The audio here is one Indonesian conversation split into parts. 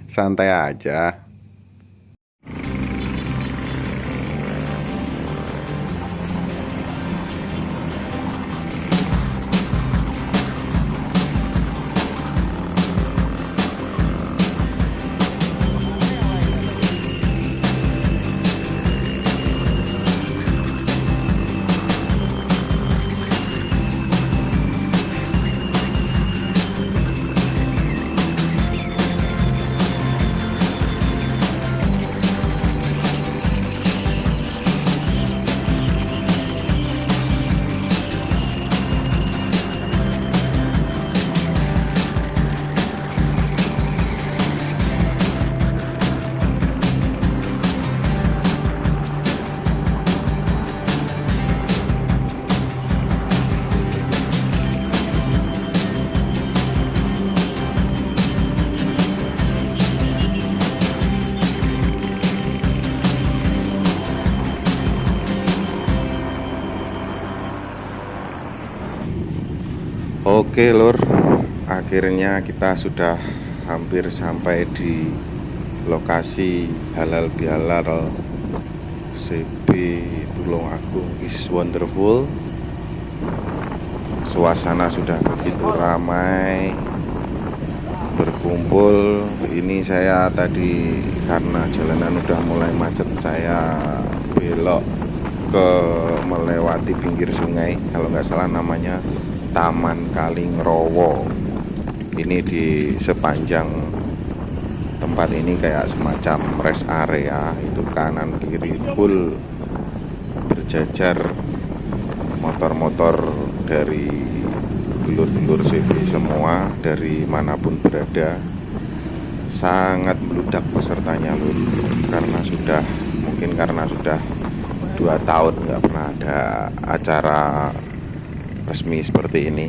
Santai aja. Oke lur, akhirnya kita sudah hampir sampai di lokasi halal bihalal CB Tulungagung is wonderful. Suasana sudah begitu ramai berkumpul. Ini saya tadi karena jalanan udah mulai macet, saya belok ke melewati pinggir sungai, kalau nggak salah namanya Taman Kalingrowo. Ini di sepanjang tempat ini kayak semacam rest area, itu kanan kiri full berjajar motor-motor dari dulur-dulur CB semua dari manapun berada. Sangat meludak pesertanya lur, karena sudah 2 tahun nggak pernah ada acara resmi seperti ini.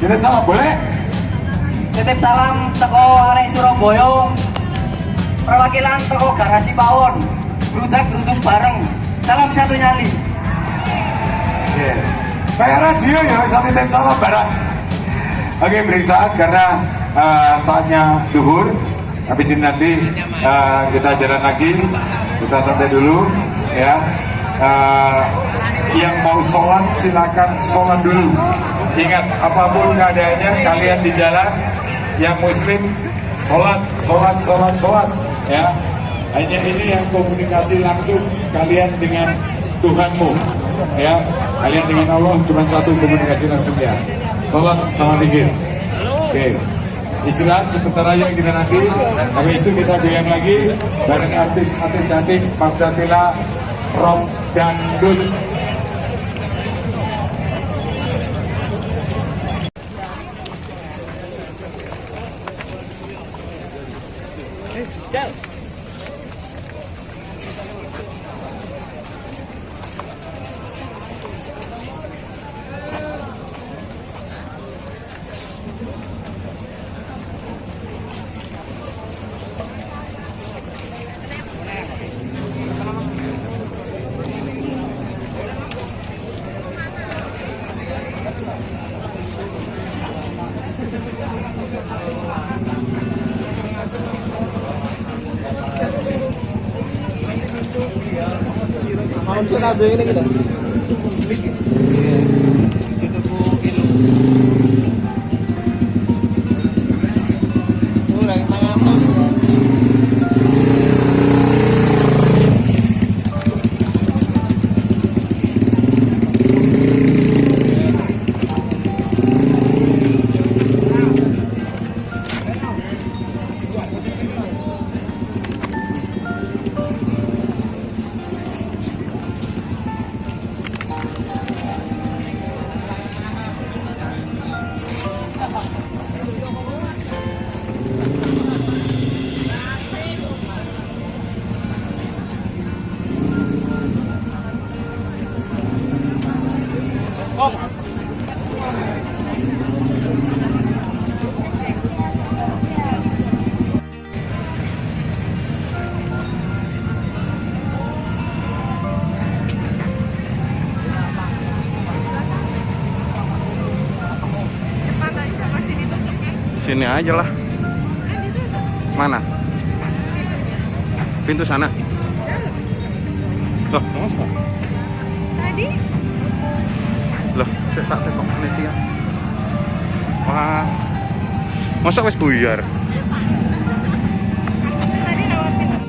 Titip salam boleh? Titip salam teko arek Surabaya. Perwakilan teko Garasi Pawon. Brudak geruduk bareng. Salam satu nyali. Kayak radio ya, bisa titip salam bareng. Oke, beri saat karena saatnya duhur. Habis ini nanti kita jalan lagi, kita santai dulu ya. Yang mau sholat silakan sholat dulu. Ingat, apapun keadaannya kalian di jalan, yang muslim sholat ya. Hanya ini yang komunikasi langsung kalian dengan Tuhanmu ya. Kalian dengan Allah cuma satu komunikasi langsung ya. Sholat sama zikir. Oke. Istirahat sebentar aja kita nanti. Habis itu kita goyang lagi bareng artis-artis cantik Magdatila Rock Dangdut. ini gitu. Sini aja lah. Mana? Pintu sana. Loh, masa? Tadi? Loh, saya tak tengok panitia. Wah, masa wes buyar? Tadi lewat pintu.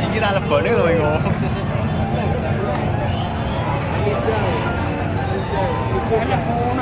Kita lebone lho iku. Enak mau